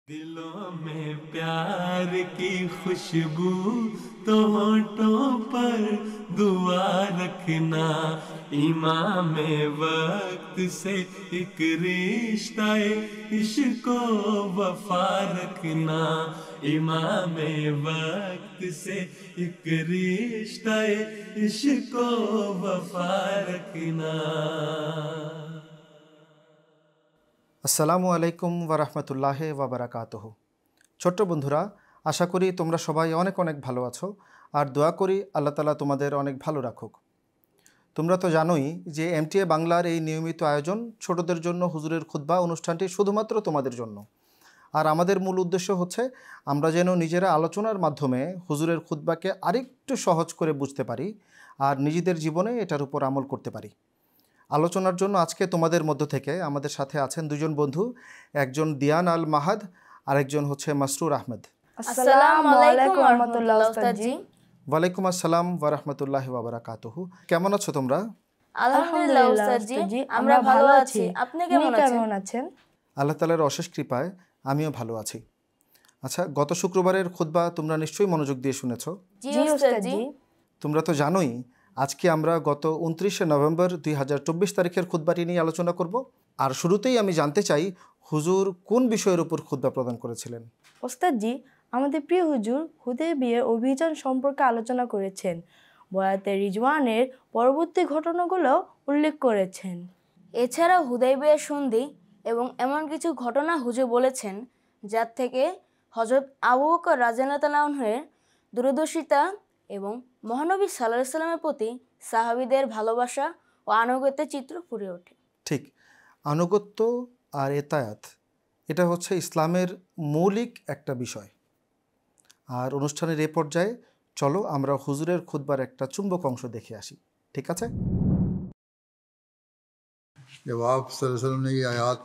दिलों में प्यार की खुशबू तो होठों पर दुआ रखना, इमाम वक्त से एक रिश्ता इश्को वफा रखना, इमाम वक्त से एक रिश्ता इश्को वफा रखना। আসসালামু আলাইকুম ওয়া বারাকাতুহু। ছোট্ট বন্ধুরা, আশা করি তোমরা সবাই অনেক অনেক ভালো আছো, আর দোয়া করি আল্লাহ তাআলা তোমাদের অনেক ভালো রাখুক। তোমরা তো জানোই যে এমটিএ বাংলার এই নিয়মিত আয়োজন ছোটদের জন্য হুজুরের খুতবা অনুষ্ঠানটি শুধুমাত্র তোমাদের জন্য। আর আমাদের মূল উদ্দেশ্য হচ্ছে আমরা যেন নিজেরা আলোচনার মাধ্যমে হুজুরের খুতবাকে আরেকটু সহজ করে বুঝতে পারি আর নিজেদের জীবনে এটার উপর আমল করতে পারি। আলোচনার জন্য আজকে তোমাদের মধ্য থেকে আমাদের সাথে আছেন দুজন বন্ধু, একজন দিয়ান আল মাহাদ আর একজন হচ্ছে মাসরুর আহমেদ। আসসালামু আলাইকুম ওয়া রাহমাতুল্লাহ উস্তাদ জি। ওয়ালাইকুম আসসালাম ওয়া রাহমাতুল্লাহি ওয়া বারাকাতুহু। কেমন আছো তোমরা? আলহামদুলিল্লাহ উস্তাদ জি, আমরা ভালো আছি। আপনি কেমন আছেন? আল্লাহ তাআলার অশেষ কৃপায় আমিও ভালো আছি। আচ্ছা, গত শুক্রবারের খুতবা তোমরা নিশ্চয়ই মনোযোগ দিয়ে শুনেছো। জি উস্তাদ জি। তোমরা তো জানোই আজকে আমরা গত 29শে নভেম্বর 2024 তারিখের খুতবাটি নিয়ে আলোচনা করব। আর শুরুতেই আমি জানতে চাই হুজুর কোন বিষয়ের উপর খুতবা প্রদান করেছিলেন? ওস্তাদ জি, আমাদের প্রিয় হুজুর হুদায়বিয়ার অভিযান সম্পর্কে আলোচনা করেছেন। বয়াতে রিজওয়ানের পরবর্তী ঘটনাগুলো উল্লেখ করেছেন। এছাড়া হুদায়বিয়ার সন্ধি এবং এমন কিছু ঘটনা হুজুর বলেছেন যার থেকে হযরত আবু বকর রাদিয়াল্লাহু আনহুর দূরদর্শিতা এবং মহানবী সাল্লাল্লাহু আলাইহি সাল্লামের প্রতি সাহাবীদের ভালোবাসা ও আনুগত্যের চিত্র ফুটে ওঠে। ঠিক, আনুগত্য আর এতায়াত এটা হচ্ছে ইসলামের মৌলিক একটা বিষয়। আর অনুষ্ঠানের এ পর্যায়ে চলো আমরা হুজুরের খুতবার একটা চুম্বক অংশ দেখে আসি, ঠিক আছে? जब आप सल्लल्लाहु अलैहि वसल्लम ने ये आयात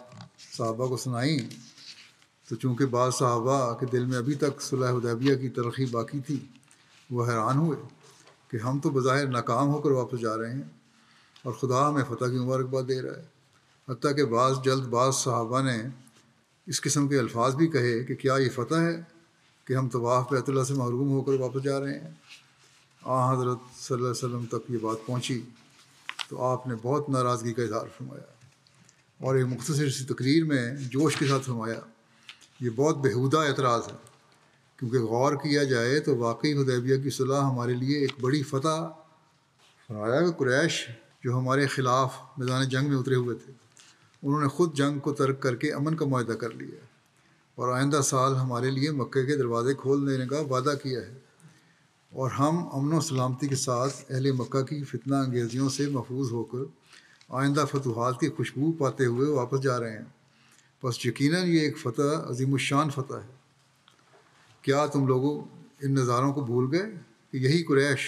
सहाबा को सुनाई तो चूँकि बाज़ सहाबा के दिल में अभी तक सुलह हुदैबिया की तलखी बाकी थी, वो हैरान हुए कि हम तो बज़ाहिर नाकाम होकर वापस जा रहे हैं और खुदा हमें फ़तह की मुबारकबाद दे रहा है। हत्ता कि बाज़ सहाबा ने इस किस्म के अल्फाज भी कहे कि क्या ये फ़तह है कि हम तवाफ़ बैतुल्लाह से महरूम होकर वापस जा रहे हैं। हज़रत सल्लल्लाहु अलैहि वसल्लम तक ये बात पहुँची तो आपने बहुत नाराज़गी का इज़हार फरमाया और एक मुख्तसर सी तकरीर में जोश के साथ फरमाया, ये बहुत बेहुदा एतराज़ है, क्योंकि गौर किया जाए तो वाकई हुदैबिया की सुलह हमारे लिए एक बड़ी फ़तह। फरमाया कि कुरैश जो हमारे ख़िलाफ़ मैदान जंग में उतरे हुए थे, उन्होंने ख़ुद जंग को तर्क करके अमन का मुआहदा कर लिया और आइंदा साल हमारे लिए मक्के के दरवाज़े खोल देने का वादा किया है और हम अमन व सलामती के साथ अहले मक्का की फितना अंगेज़ियों से महफूज होकर आइंदा फतूहात की खुशबू पाते हुए वापस जा रहे हैं। बस यकीनन ये एक फ़तह अज़ीमुश्शान फ़तह है। क्या तुम लोगों इन नज़ारों को भूल गए कि यही कुरैश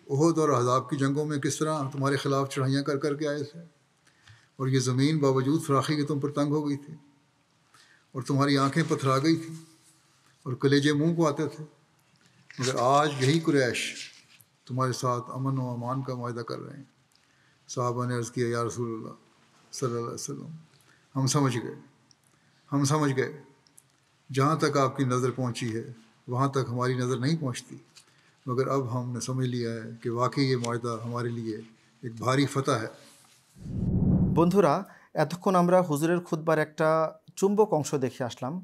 उहद और अहज़ाब की जंगों में किस तरह तुम्हारे ख़िलाफ़ चढ़ाइयाँ कर कर के आए थे और ये ज़मीन बावजूद फराखी के तुम पर तंग हो गई थी और तुम्हारी आँखें पथरा गई थी और कलेजे मुँह को आते थे, मगर आज यही कुरैश तुम्हारे साथ अमन व अमान का मुआहदा कर रहे हैं। साहबा ने अर्ज़ किया, या रसूलल्लाह सल्लल्लाहु अलैहि वसल्लम, हम समझ गए जहाँ तक आपकी नज़र पहुँची है वहाँ तक हमारी नज़र नहीं पहुँचती, मगर अब हमने समझ लिया है कि वाकई ये मुआहदा हमारे लिए एक भारी फ़तह है। বন্ধুরা, এতক্ষণ আমরা হুজুরের খুতবার একটা চুম্বক অংশ দেখে আসলাম,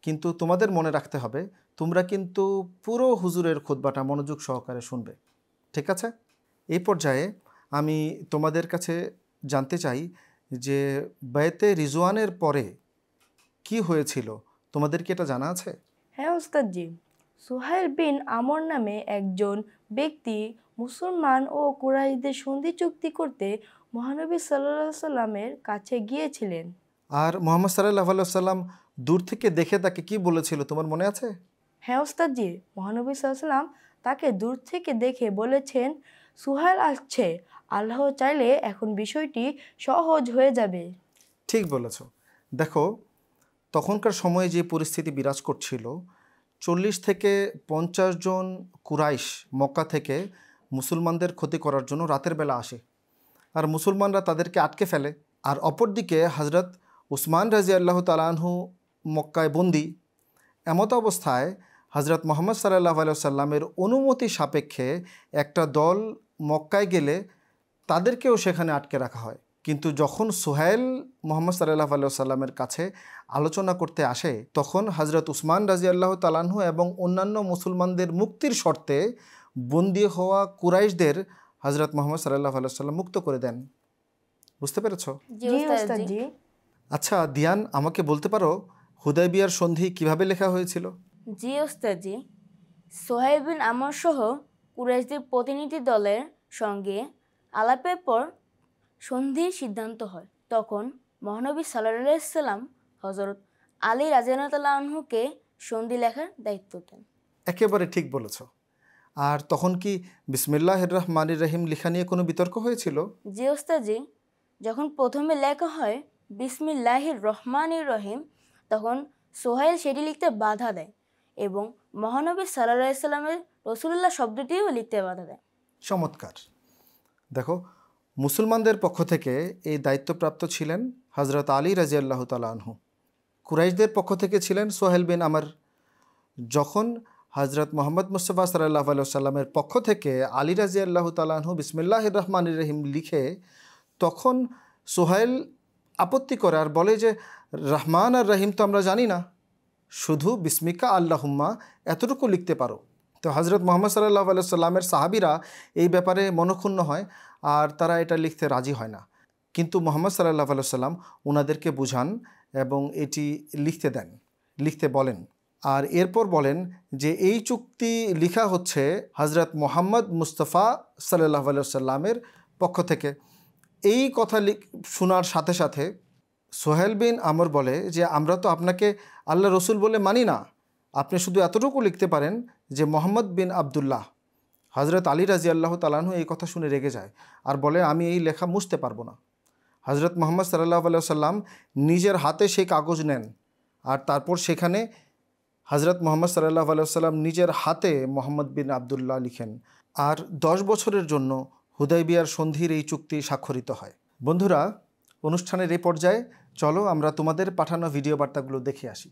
কিন্তু তোমাদের মনে রাখতে হবে তোমরা কিন্তু পুরো হুজুরের খুতবাটা মনোযোগ সহকারে শুনবে, ঠিক আছে? এই পর্যায়ে আমি তোমাদের কাছে জানতে চাই যে বায়াতে রিজওয়ানের পরে কি হয়েছিল, তোমাদের কি এটা জানা আছে? হ্যাঁ ওস্তাদ জি, সুহাইল বিন আমর নামে একজন ব্যক্তি মুসলমান ও কুরাইশদের সন্ধি চুক্তি করতে মহানবী সাল্লাল্লাহু আলাইহি সাল্লামের কাছে গিয়েছিলেন। আর মুহাম্মদ সাল্লাল্লাহু আলাইহি সাল্লাম দূর থেকে দেখে তাকে কি বলেছিল, তোমার মনে আছে? হ্যাঁ ওস্তাদ জি, মহানবী সাল্লাল্লাহু আলাইহি সাল্লাম তাকে দূর থেকে দেখে বলেছেন, সুহাইল আসছে, আল্লাহ চাইলে এখন বিষয়টি সহজ হয়ে যাবে। ঠিক বলেছ। দেখো, তখনকার সময়ে যে পরিস্থিতি বিরাজ করছিল, 40 থেকে 50 জন কুরাইশ মক্কা থেকে মুসলমানদের ক্ষতি করার জন্য রাতের বেলা আসে, আর মুসলমানরা তাদেরকে আটকে ফেলে। আর অপরদিকে হজরত উসমান রাদিয়াল্লাহু তাআলা আনহু মক্কায় বন্দী, এমত অবস্থায় হজরত মোহাম্মদ সাল্লাল্লাহু আলাইহি সাল্লামের অনুমতি সাপেক্ষে একটা দল মক্কায় গেলে তাদেরকেও সেখানে আটকে রাখা হয়। কিন্তু যখন সুহাইল মোহাম্মদ সাল্লাল্লাহু আলাইহি সাল্লামের কাছে আলোচনা করতে আসে, তখন হজরত উসমান রাদিয়াল্লাহু তাআলা আনহু এবং অন্যান্য মুসলমানদের মুক্তির শর্তে বন্দী হওয়া কুরাইশদের হজরত মোহাম্মদ সাল্লাল্লাহু আলাইহি সাল্লাম মুক্ত করে দেন। বুঝতে পেরেছো? জি জি ওস্তাদ ওস্তাদ জি। জি। আচ্ছা দিয়ান, আমাকে বলতে পারো হুদাইবিয়ার সন্ধি কিভাবে লেখা হয়েছিল? জি ওস্তাদ জি। সোহাইল বিন আমর সহ কুরাইশদের প্রতিনিধি দলের সঙ্গে আলাপের পর সন্ধির সিদ্ধান্ত হয়। তখন মহানবী সাল্লাল্লাহু আলাইহি সাল্লাম হযরত আলী রাদিয়াল্লাহু আনহুকে সন্ধি লেখার দায়িত্ব দেন। একেবারে ঠিক বলেছ। আর তখন কি বিসমিল্লাহির রহমানির রহিম লেখা নিয়ে কোনো বিতর্ক হয়েছিল? জি ওস্তাদ জি। যখন প্রথমে লেখা হয় বিসমিল্লাহির রহমানির রহিম, তখন সোহাইল সেটি লিখতে বাধা দেয় এবং মহানবী সাল্লাল্লাহু আলাইহি সাল্লামের রাসূলুল্লাহ শব্দটিও লিখতে বাধা দেয়। চমৎকার। দেখো, মুসলমানদের পক্ষ থেকে এই দায়িত্বপ্রাপ্ত ছিলেন হজরত আলী রাদিয়াল্লাহু তাআলা আনহু। কুরাইশদের পক্ষ থেকে ছিলেন সোহেল বিন আমর। যখন হজরত মোহাম্মদ মুস্তাফা সাল্লাল্লাহু আলাইহি সাল্লামের পক্ষ থেকে আলী রাদিয়াল্লাহু তাআলা আনহু বিসমিল্লাহির রহমানির রহিম লিখে, তখন সোহেল আপত্তি করে আর বলে যে রহমান আর রহিম তো আমরা জানি না, শুধু বিসমিকা আল্লাহুম্মা এতটুকু লিখতে পারো। তো হজরত মোহাম্মদ সাল্লাল্লাহু আলাইহি সাল্লামের সাহাবীরা এই ব্যাপারে মনক্ষুণ্ণ হয় আর তারা এটা লিখতে রাজি হয় না। কিন্তু মোহাম্মদ সাল্লাল্লাহু আলাইহি সাল্লাম ওনাদেরকে বুঝান এবং এটি লিখতে বলেন। আর এরপর বলেন যে এই চুক্তি লেখা হচ্ছে হজরত মোহাম্মদ মুস্তাফা সাল্লাল্লাহু আলাইহি সাল্লামের পক্ষ থেকে। এই কথা শোনার সাথে সাথে সোহেল বিন আমর বলে যে আমরা তো আপনাকে আল্লাহ রসুল বলে মানি না, আপনি শুধু এতটুকু লিখতে পারেন যে মোহাম্মদ বিন আবদুল্লাহ। হজরত আলী রাদিয়াল্লাহু তাআলা আনহু এই কথা শুনে রেগে যায় আর বলে আমি এই লেখা মুছতে পারবো না। হজরত মোহাম্মদ সাল্লাল্লাহু আলাইহি সাল্লাম নিজের হাতে সেই কাগজ নেন আর তারপর সেখানে হজরত মোহাম্মদ সাল্লাল্লাহু আলাইহি সাল্লাম নিজের হাতে মোহাম্মদ বিন আবদুল্লাহ লিখেন। আর 10 বছরের জন্য হুদাইবিয়ার সন্ধির এই চুক্তি স্বাক্ষরিত হয়। বন্ধুরা, অনুষ্ঠানের এই পর্যায়ে চলো আমরা তোমাদের পাঠানো ভিডিও বার্তাগুলো দেখে আসি।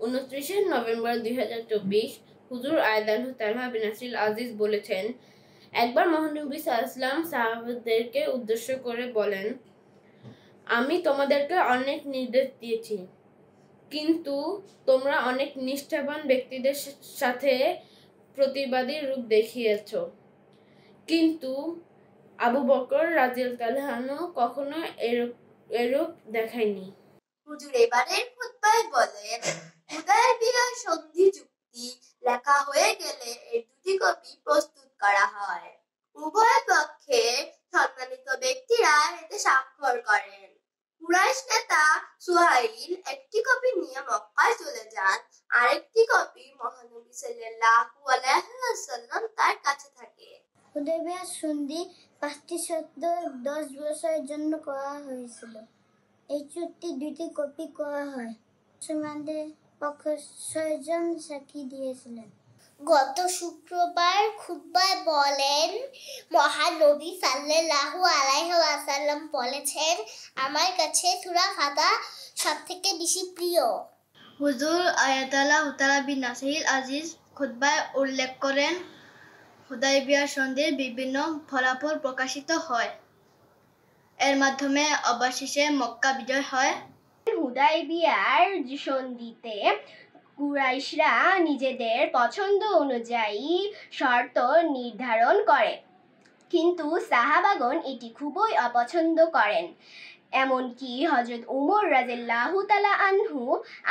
29 নভেম্বর 2024 হুজুর আয়দানহু তালহা বিন নাসিল আজিজ বলেছেন, একবার মহানবী সাল্লাল্লাহু আলাইহি ওয়াসাল্লাম সাহাবাদেরকে উদ্দেশ্য করে বলেন, আমি তোমাদেরকে অনেক নির্দেশ দিয়েছি, কিন্তু তোমরা অনেক নিষ্ঠাবান ব্যক্তিদের সাথে প্রতিবাদী রূপ দেখিয়েছ, কিন্তু আবু বকর রাদিয়াল্লাহু আনহু কখনো এরূপ দেখায়নি। হুজুর এবারের খুতবায় বলেন, হুদায়বিয়া সন্ধি চুক্তি লেখা হয়ে গেলে এর 2টি কপি প্রস্তুত করা হয়। উভয় পক্ষে সম্মানিত ব্যক্তিরা এতে স্বাক্ষর করেন। কুরাইশ নেতা সুহাইল একটি কপি নিয়ে মক্কায় চলে যান, আরেকটি কপি মহানবী সাল্লাল্লাহু আলাইহি ওয়াসাল্লাম তার কাছে থাকে। হুদায়বিয়া সন্ধি 5টি শর্ত 10 বছরের জন্য করা হয়েছিল। এই চুক্তি 2টি কপি করা হয়। মুসলমানদের পক্ষে 6 জন সাক্ষী দিয়েছিলেন। গত শুক্রবার খুতবায় বলেন, মহানবী সাল্লাল্লাহু আলাইহি ওয়াসাল্লাম বলেছেন, আমার কাছে সূরা ফাতিহা সবথেকে বেশি প্রিয়। হুজুর আয়াতুল্লাহ তাআলা বিন নাসিল আজিজ খুতবায় উল্লেখ করেন, হুদায়বিয়া সন্ধির বিভিন্ন ফলাফল প্রকাশিত হয়। এর মাধ্যমে অবশেষে মক্কা বিজয় হয়। হুদায়বিয়ার সন্ধিতে কুরাইশরা নিজেদের পছন্দ অনুযায়ী শর্ত নির্ধারণ করে, কিন্তু সাহাবাগণ এটি খুবই অপছন্দ করেন। এমনকি হযরত উমর রাদিয়াল্লাহু তাআলা আনহু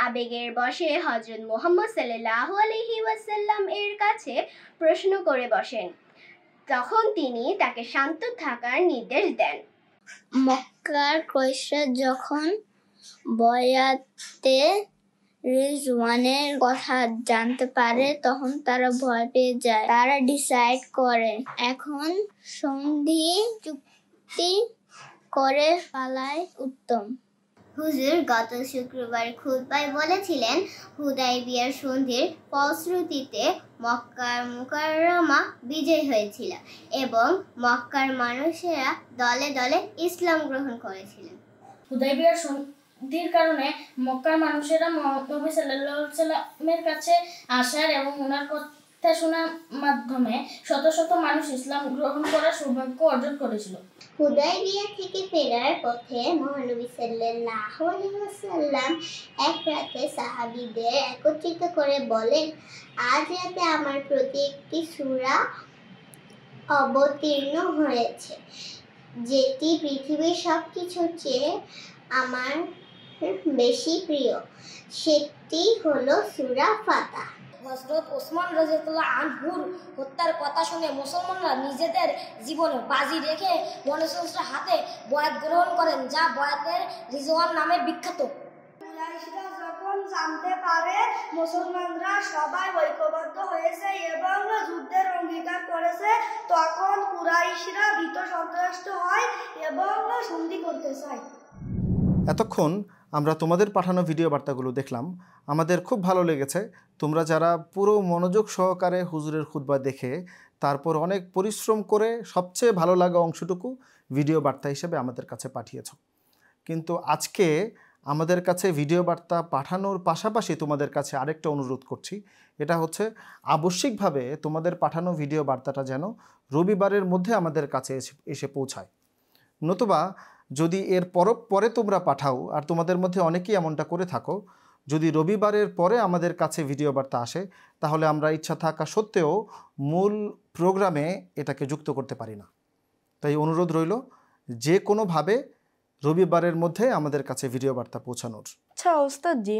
আবেগের বশে হযরত মুহাম্মদ সাল্লাল্লাহু আলাইহি ওয়াসাল্লাম এর কাছে প্রশ্ন করে বসেন। তখন তিনি তাকে শান্ত থাকার নির্দেশ দেন। মক্কার কুরাইশরা যখন বয়াতে রিজওয়ানের কথা জানতে পারে, তখন তারা ভয় পেয়ে যায়। তারা ডিসাইড করে এখন সন্ধি চুক্তি করে পালাই উত্তম। হুজুর গত শুক্রবার খুতবায় বলেছিলেন, হুদায়বিয়ার সন্ধির ফলশ্রুতিতে মক্কার মুকাররমা বিজয় হয়েছিল এবং মক্কার মানুষেরা দলে দলে ইসলাম গ্রহণ করেছিলেন। হুদায়বিয়ার সন্ধির কারণে মক্কার মানুষেরা নবী সাল্লাল্লাহু আলাইহি সাল্লামের কাছে আসার এবং ওনার কথা শোনার মাধ্যমে শত শত মানুষ ইসলাম গ্রহণ করার সৌভাগ্য অর্জন করেছিল। হুদায়বিয়া থেকে ফেরার পথে মহানবী সাল্লাল্লাহু আলাইহি ওয়াসাল্লাম এক রাতে সাহাবীদের একত্রিত করে বলেন, আজ রাতে আমার প্রতি একটি সূরা অবতীর্ণ হয়েছে যেটি পৃথিবীর সবকিছুর চেয়ে আমার বেশি প্রিয়। সেটি হলো সূরা ফাতিহা। হযরত ওসমান রাদিয়াল্লাহু আনহুর হত্যার কথা শুনে মুসলমানরা নিজেদের জীবনে বাজি রেখে মনসুসরা হাতে বয়াত গ্রহণ করেন, যা বয়াতের রিজওয়ান নামে বিখ্যাত। কুরাইশরা যখন জানতে পারে মুসলমানরা সবাই ঐক্যবদ্ধ হয়েছে এবং যুদ্ধের অঙ্গীকার করেছে, তখন কুরাইশরা ভীত সন্ত্রস্ত হয় এবং সন্ধি করতে চায়। এতক্ষণ আমরা তোমাদের পাঠানো ভিডিও বার্তাগুলো দেখলাম, আমাদের খুব ভালো লেগেছে। তোমরা যারা পুরো মনোযোগ সহকারে হুজুরের খুতবা দেখে তারপর অনেক পরিশ্রম করে সবচেয়ে ভালো লাগা অংশটুকু ভিডিও বার্তা হিসেবে আমাদের কাছে পাঠিয়েছ। কিন্তু আজকে আমাদের কাছে ভিডিও বার্তা পাঠানোর পাশাপাশি তোমাদের কাছে আরেকটা অনুরোধ করছি, এটা হচ্ছে আবশ্যিকভাবে তোমাদের পাঠানো ভিডিও বার্তাটা যেন রবিবারের মধ্যে আমাদের কাছে এসে পৌঁছায়। নতুবা যদি এর পরে তোমরা পাঠাও, আর তোমাদের মধ্যে অনেকেই এমনটা করে থাকো, যদি রবিবারের পরে আমাদের কাছে ভিডিও বার্তা আসে তাহলে আমরা ইচ্ছা থাকা সত্ত্বেও মূল প্রোগ্রামে এটাকে যুক্ত করতে পারি না। তাই অনুরোধ রইল যে কোনোভাবে রবিবারের মধ্যে আমাদের কাছে ভিডিও বার্তা পৌঁছানোর। আচ্ছা ওস্তাদজি,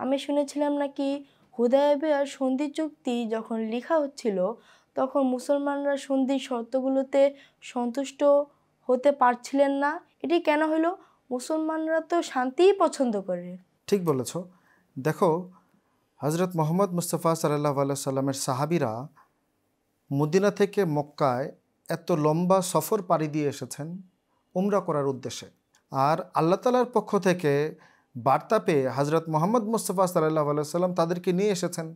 আমি শুনেছিলাম নাকি হুদায়বিয়ার সন্ধি চুক্তি যখন লেখা হচ্ছিল তখন মুসলমানরা সন্ধির শর্তগুলোতে সন্তুষ্ট হতে পারছিলেন না। এটি কেন হলো? মুসলমানরা তো শান্তিই পছন্দ করে। ঠিক বলেছ। দেখো, হজরত মোহাম্মদ মুস্তাফা সাল্লাল্লাহু আলাইহি সাল্লামের সাহাবিরা মদিনা থেকে মক্কায় এত লম্বা সফর পাড়ি দিয়ে এসেছেন উমরা করার উদ্দেশ্যে, আর আল্লাহ তাআলার পক্ষ থেকে বার্তা পেয়ে হজরত মোহাম্মদ মুস্তাফা সাল্লাল্লাহু আলাইহি সাল্লাম তাদেরকে নিয়ে এসেছেন।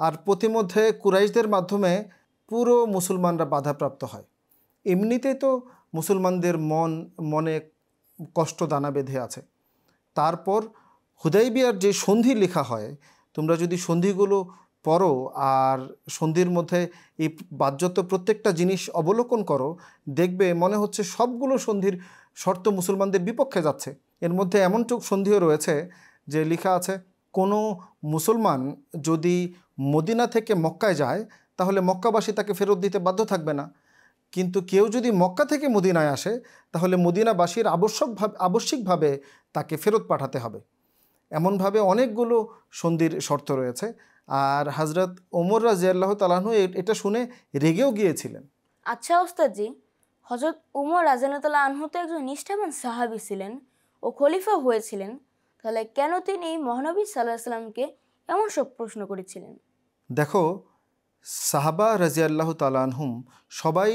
আর প্রতিমধ্যে কুরাইশদের মাধ্যমে পুরো মুসলমানরা বাধাপ্রাপ্ত হয়। এমনিতেই তো মুসলমানদের মনে কষ্ট দানা বেঁধে আছে, তারপর হুদাইবিয়ার যে সন্ধি লেখা হয়, তোমরা যদি সন্ধিগুলো পড়ো আর সন্ধির মধ্যে এই বাহ্যত প্রত্যেকটা জিনিস অবলোকন করো, দেখবে মনে হচ্ছে সবগুলো সন্ধির শর্ত মুসলমানদের বিপক্ষে যাচ্ছে। এর মধ্যে এমনটুক সন্ধিও রয়েছে যে লেখা আছে, কোনো মুসলমান যদি মদিনা থেকে মক্কায় যায় তাহলে মক্কাবাসী তাকে ফেরত দিতে বাধ্য থাকবে না, কিন্তু কেউ যদি মক্কা থেকে মদিনায় আসে তাহলে মদিনাবাসীর আবশ্যিকভাবে তাকে ফেরত পাঠাতে হবে। এমনভাবে অনেকগুলো সন্ধির শর্ত রয়েছে। আর হজরত ওমর রাদিয়াল্লাহু তাআলা আনহু এটা শুনে রেগেও গিয়েছিলেন। আচ্ছা ওস্তাদজি, হযরত উমর রাদিয়াল্লাহু আনহু তো একজন নিষ্ঠাবান সাহাবী ছিলেন ও খলিফা হয়েছিলেন, তাহলে কেন তিনি মহানবী সাল্লাল্লাহু আলাইহি সাল্লামকে এমন সব প্রশ্ন করেছিলেন? দেখো, সাহাবা রাদিয়াল্লাহু তাআলা আনহুম সবাই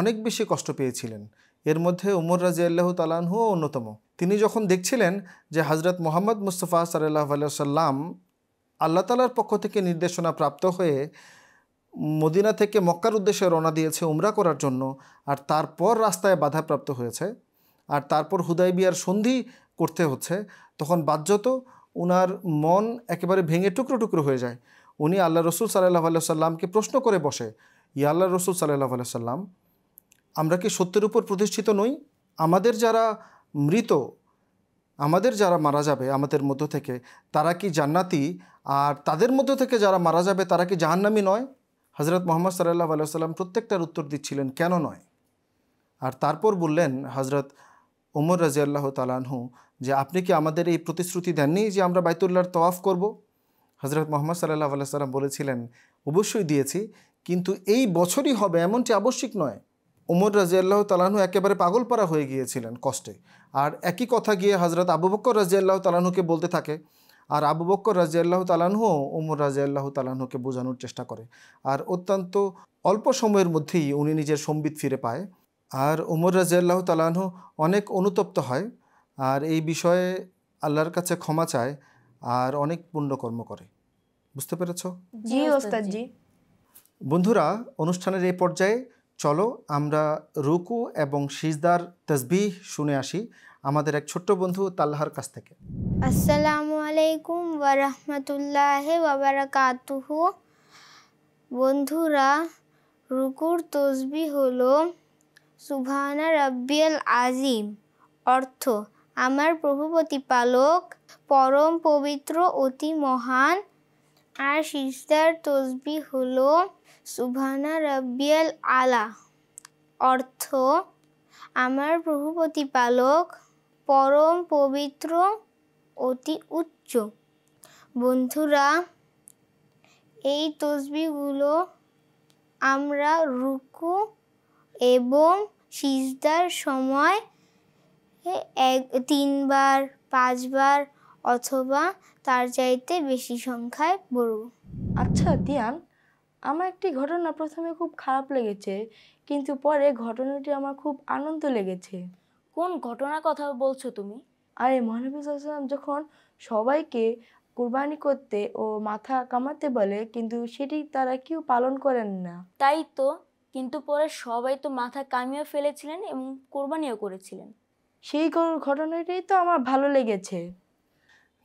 অনেক বেশি কষ্ট পেয়েছিলেন, এর মধ্যে উমর রাদিয়াল্লাহু তাআলা আনহুও অন্যতম। তিনি যখন দেখছিলেন যে হজরত মোহাম্মদ মুস্তাফা সাল্লাল্লাহু আলাইহি সাল্লাম আল্লাহ তাআলার পক্ষ থেকে নির্দেশনা প্রাপ্ত হয়ে মদিনা থেকে মক্কার উদ্দেশ্যে রওনা দিয়েছে উমরা করার জন্য, আর তারপর রাস্তায় বাধাপ্রাপ্ত হয়েছে, আর তারপর হুদাইবিয়ার সন্ধি করতে হচ্ছে, তখন বাহ্যত উনার মন একেবারে ভেঙে টুকরো টুকরো হয়ে যায়। উনি আল্লাহ রসুল সাল্লাল্লাহু আলাইহি সাল্লামকে প্রশ্ন করে বসে, ইয়া আল্লাহ রসুল সাল্লাল্লাহু আলাইহি সাল্লাম, আমরা কি সত্যের উপর প্রতিষ্ঠিত নই? আমাদের যারা মৃত, আমাদের যারা মারা যাবে আমাদের মধ্য থেকে, তারা কি জান্নাতি? আর তাদের মধ্য থেকে যারা মারা যাবে তারা কি জাহান্নামী নয়? হজরত মোহাম্মদ সাল্লাল্লাহু আলাইহি সাল্লাম প্রত্যেকটার উত্তর দিচ্ছিলেন কেন নয়। আর তারপর বললেন হজরত ওমর রাদিয়াল্লাহু তাআলা আনহু যে আপনি কি আমাদের এই প্রতিশ্রুতি দেননি যে আমরা বাইতুল্লাহর তওয়াফ করব? হজরত মোহাম্মদ সাল্লাল্লাহু আলাইহি সাল্লাম বলেছিলেন, অবশ্যই দিয়েছি, কিন্তু এই বছরই হবে এমনটি আবশ্যিক নয়। ওমর রাদিয়াল্লাহু তাআলা আনহু একেবারে পাগলপাড়া হয়ে গিয়েছিলেন কষ্টে। আর একই কথা গিয়ে হজরত আবু বকর রাদিয়াল্লাহু তাআলা আনহুকে বলতে থাকে, আর আবু বকর রাদিয়াল্লাহু তাআলা আনহু ওমর রাদিয়াল্লাহু তাআলা আনহুকে বোঝানোর চেষ্টা করে, আর অত্যন্ত অল্প সময়ের মধ্যেই উনি নিজের সম্বিত ফিরে পায়। আর ওমর রাদিয়াল্লাহু তাআলা আনহু অনেক অনুতপ্ত হয়, আর এই বিষয়ে আল্লাহর কাছে ক্ষমা চায়, আর অনেক পুণ্যকর্ম করে। বুঝতে পেরেছ? জি ওস্তাদজি। বন্ধুরা, অনুষ্ঠানের এই পর্যায়ে চলো আমরা রুকু এবং সিজদার তাসবিহ শুনে আসি, আমাদের এক ছোট্ট বন্ধু তাল্লাহার কাছ থেকে। আসসালামু আলাইকুম ওয়া রাহমাতুল্লাহি ওয়া বারাকাতুহু। বন্ধুরা, রুকুর তসবিহ হলো সুবহানা রাব্বিয়াল আযীম, অর্থ আমার প্রভু প্রতিপালক পরম পবিত্র অতি মহান। আর সিজদার তসবিহ হলো সুবহানা রাব্বিয়াল আলা, অর্থ আমার প্রভু প্রতিপালক পরম পবিত্র অতি উচ্চ। বন্ধুরা, এই তসবিহগুলো আমরা রুকু এবং সিজদার সময় 3 বার 5 বার অথবা তার চাইতে বেশি সংখ্যায় পড়ব। আচ্ছা দিয়ান, আমার একটি ঘটনা প্রথমে খুব খারাপ লেগেছে, কিন্তু পরে ঘটনাটি আমার খুব আনন্দ লেগেছে। কোন ঘটনার কথা বলছো তুমি? আরে মহানবী সাল্লাল্লাহু আলাইহি ওয়াসাল্লাম যখন সবাইকে কুরবানি করতে ও মাথা কামাতে বলে, কিন্তু সেটি তারা কেউ পালন করেন না। তাই তো, কিন্তু পরে সবাই তো মাথা কামিয়ে ফেলেছিলেন এবং কোরবানিও করেছিলেন। সেই ঘটনাটাই তো আমার ভালো লেগেছে।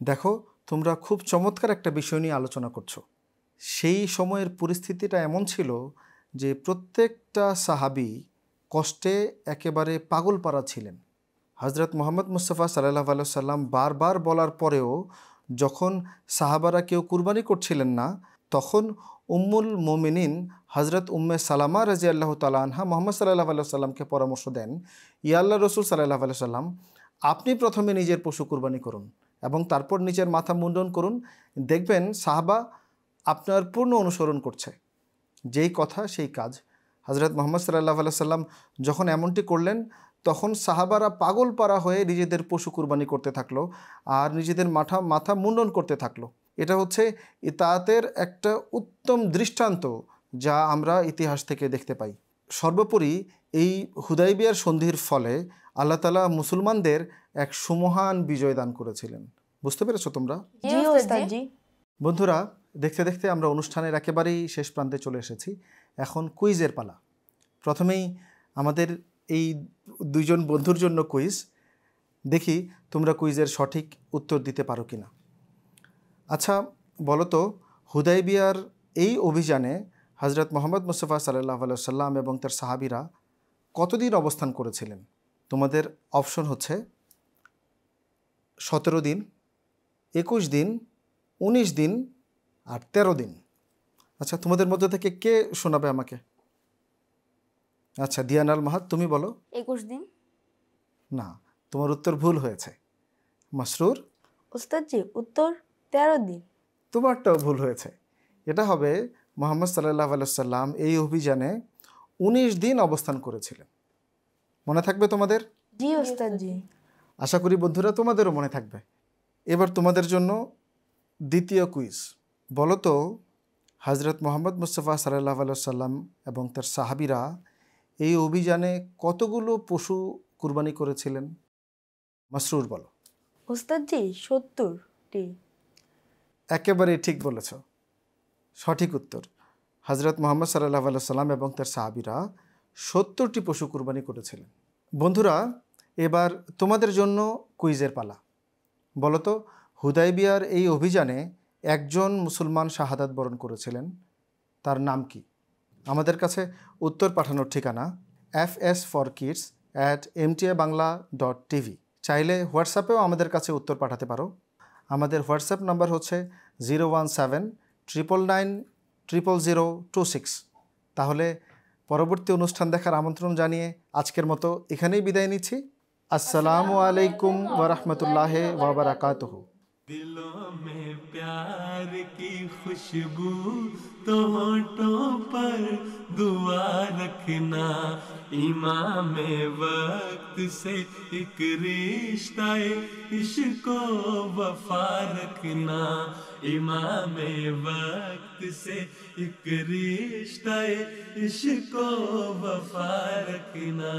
দেখো, তোমরা খুব চমৎকার একটা বিষয় নিয়ে আলোচনা করছো। সেই সময়ের পরিস্থিতিটা এমন ছিল যে প্রত্যেকটা সাহাবী কষ্টে একেবারে পাগলপাড়া ছিলেন। হজরত মুহাম্মদ মুস্তাফা সাল্লাল্লাহু আলাইহি সাল্লাম বারবার বলার পরেও যখন সাহাবারা কেউ কুরবানি করছিলেন না, তখন উম্মুল মুমিনিন হজরত উম্মে সালামা রাদিয়াল্লাহু তাআলা আনহা মুহাম্মদ সাল্লাল্লাহু আলাইহি সাল্লামকে পরামর্শ দেন, ইয়া আল্লাহ রসুল সাল্লাল্লাহু আলাইহি সাল্লাম, আপনি প্রথমে নিজের পশু কুরবানি করুন এবং তারপর নিজের মাথা মুন্ডন করুন, দেখবেন সাহাবা আপনার পূর্ণ অনুসরণ করছে। যেই কথা সেই কাজ। হজরত মুহাম্মদ সাল্লাল্লাহু আলাইহি সাল্লাম যখন এমনটি করলেন, তখন সাহাবারা পাগল পাড়া হয়ে নিজেদের পশু কুরবানি করতে থাকলো আর নিজেদের মাথা মুন্ডন করতে থাকলো। এটা হচ্ছে ইতাআতের একটা উত্তম দৃষ্টান্ত, যা আমরা ইতিহাস থেকে দেখতে পাই। সর্বোপরি এই হুদাইবিয়ার সন্ধির ফলে আল্লাহ তাআলা মুসলমানদের এক সুমহান বিজয় দান করেছিলেন। বুঝতে পেরেছো তোমরা? জি ওস্তাদ জি। বন্ধুরা, দেখতে দেখতে আমরা অনুষ্ঠানের একেবারেই শেষ প্রান্তে চলে এসেছি। এখন কুইজের পালা। প্রথমেই আমাদের এই দুইজন বন্ধুর জন্য কুইজ। দেখি তোমরা কুইজের সঠিক উত্তর দিতে পারো কিনা। আচ্ছা বলো তো, হুদাইবিয়ার এই অভিযানে হজরত মুহাম্মদ মুস্তাফা সাল্লাল্লাহু আলাইহি সাল্লাম এবং তার সাহাবীরা কতদিন অবস্থান করেছিলেন? তোমাদের অপশন হচ্ছে 17 দিন, 21 দিন, 19 দিন আর 13 দিন। আচ্ছা, তোমাদের মধ্যে থেকে কে শোনাবে আমাকে? আচ্ছা, দিয়ান আল মাহাদ, তুমি বলো। 21 দিন। না, তোমার উত্তর ভুল হয়েছে। মাসরুর? ওস্তাদ জি, উত্তর 13 দিন। তোমারটাও ভুল হয়েছে। এটা হবে মুহাম্মদ সাল্লাল্লাহু আলাইহি সাল্লাম এই অভিযানে 19 দিন অবস্থান করেছিলেন। মনে থাকবে তোমাদের? জি ওস্তাদ জি। আশা করি বন্ধুরা তোমাদেরও মনে থাকবে। এবার তোমাদের জন্য দ্বিতীয় কুইজ। বলো তো, হজরত মুহাম্মদ মুস্তাফা সাল্লাল্লাহু আলাইহি সাল্লাম এবং তার সাহাবীরা এই অভিযানে কতগুলো পশু কুরবানি করেছিলেন? মাসরুর বলো। ওস্তাদ জি, 70টি। একেবারে ঠিক বলেছ, সঠিক উত্তর। হজরত মুহাম্মদ সাল্লাল্লাহু আলাইহি সাল্লাম এবং তার সাহাবীরা 70টি পশু কুরবানি করেছিলেন। বন্ধুরা, এবার তোমাদের জন্য কুইজের পালা। বলো তো, হুদাইবিয়ার এই অভিযানে একজন মুসলমান শাহাদাত বরণ করেছিলেন, তার নাম কি? আমাদের কাছে উত্তর পাঠানোর ঠিকানা fs4kids@mtabangla.tv। চাইলে হোয়াটসঅ্যাপেও আমাদের কাছে উত্তর পাঠাতে পারো। আমাদের হোয়াটসঅ্যাপ নাম্বার হচ্ছে 01799000026। তাহলে পরবর্তী অনুষ্ঠান দেখার আমন্ত্রণ জানিয়ে আজকের মতো এখানেই বিদায় নিচ্ছি। আসসালামু আলাইকুম ওয়া রাহমাতুল্লাহি ওয়া বারাকাতুহু। दिलों में प्यार की खुशबू तो होठों पर दुआ रखना, इमाम वक्त से एक रिश्ता इश्क वफा रखना, इमाम वक्त से एक रिश्ता इश्क वफा रखना।